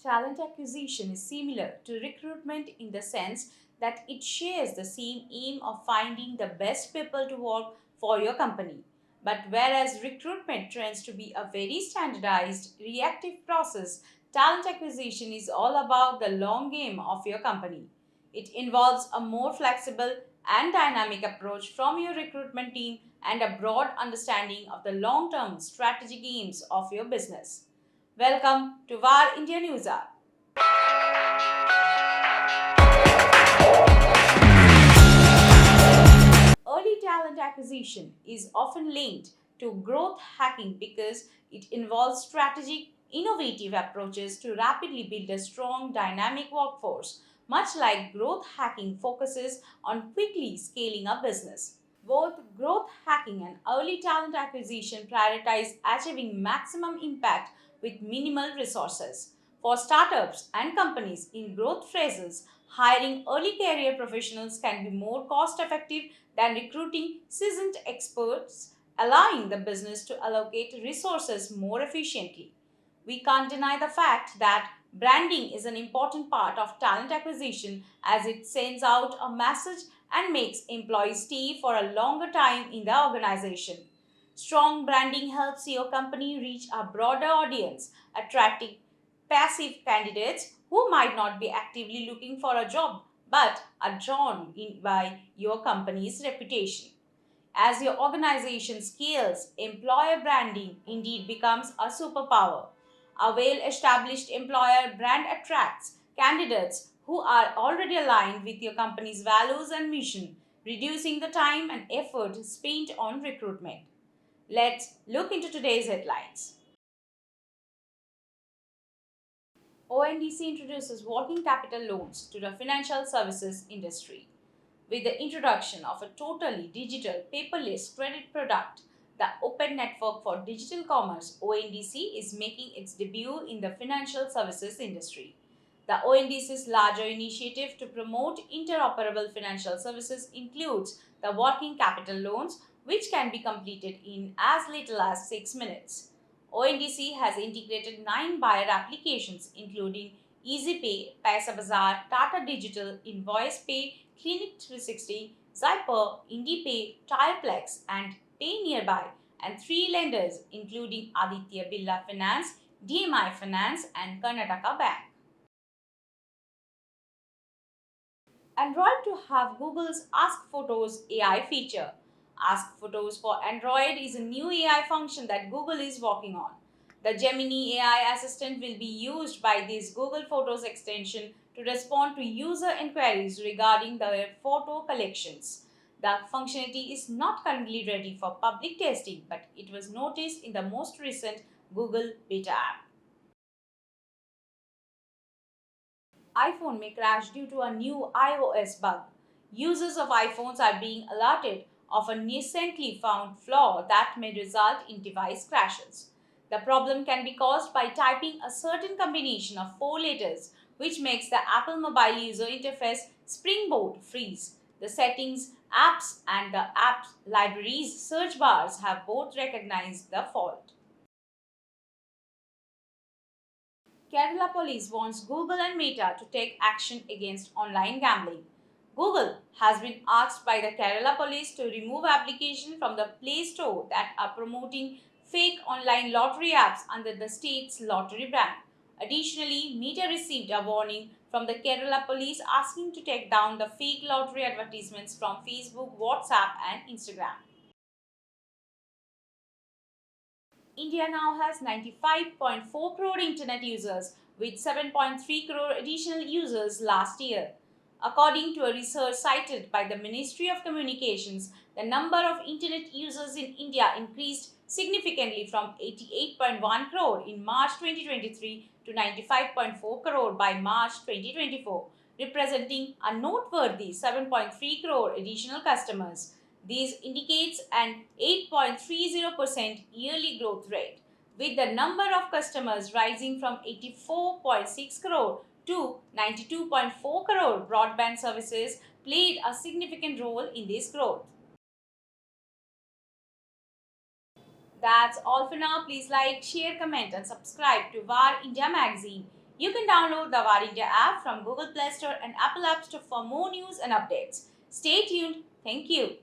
Talent acquisition is similar to recruitment in the sense that it shares the same aim of finding the best people to work for your company. But whereas recruitment tends to be a very standardized, reactive process, talent acquisition is all about the long game of your company. It involves a more flexible and dynamic approach from your recruitment team and a broad understanding of the long term strategic aims of your business. Welcome to VAR India News Hour. Early talent acquisition is often linked to growth hacking because it involves strategic, innovative approaches to rapidly build a strong, dynamic workforce, much like growth hacking focuses on quickly scaling a business. Both growth hacking and early talent acquisition prioritize achieving maximum impact with minimal resources. For startups and companies in growth phases, hiring early career professionals can be more cost effective than recruiting seasoned experts, allowing the business to allocate resources more efficiently. We can't deny the fact that branding is an important part of talent acquisition as it sends out a message and makes employees stay for a longer time in the organization. Strong branding helps your company reach a broader audience, attracting passive candidates who might not be actively looking for a job but are drawn in by your company's reputation. As your organization scales, employer branding indeed becomes a superpower. A well established employer brand attracts candidates who are already aligned with your company's values and mission, reducing the time and effort spent on recruitment. Let's look into today's headlines. ONDC introduces working capital loans to the financial services industry. With the introduction of a totally digital paperless credit product, the Open Network for Digital Commerce (ONDC) is making its debut in the financial services industry. The ONDC's larger initiative to promote interoperable financial services includes the working capital loans, which can be completed in as little as 6 minutes. ONDC has integrated 9 buyer applications including EasyPay, Paisabazaar, Tata Digital, Invoice Pay, Clinic 360, Zyper, IndiePay, Tireplex, and Pay Nearby, and 3 lenders including Aditya Birla Finance, DMI Finance, and Karnataka Bank. Android to have Google's Ask Photos AI feature. Ask Photos for Android is a new AI function that Google is working on. The Gemini AI assistant will be used by this Google Photos extension to respond to user inquiries regarding their photo collections. The functionality is not currently ready for public testing, but it was noticed in the most recent Google beta app. iPhone may crash due to a new iOS bug. Users of iPhones are being alerted of a recently found flaw that may result in device crashes. The problem can be caused by typing a certain combination of 4 letters, which makes the Apple mobile user interface springboard freeze. The settings, apps, and the app libraries search bars have both recognized the fault. Kerala police wants Google and Meta to take action against online gambling. Google has been asked by the Kerala police to remove applications from the Play Store that are promoting fake online lottery apps under the state's lottery brand. Additionally, Meta received a warning from the Kerala police asking to take down the fake lottery advertisements from Facebook, WhatsApp, and Instagram. India now has 95.4 crore internet users with 7.3 crore additional users last year. According to a research cited by the Ministry of Communications, the number of internet users in India increased significantly from 88.1 crore in March 2023 to 95.4 crore by March 2024, representing a noteworthy 7.3 crore additional customers. This indicates an 8.30% yearly growth rate, with the number of customers rising from 84.6 crore to 92.4 crore. Broadband services played a significant role in this growth. That's all for now. Please like, share, comment, and subscribe to VAR India magazine. You can download the Avar India app from Google Play Store and Apple App Store for more news and updates. Stay tuned. Thank you.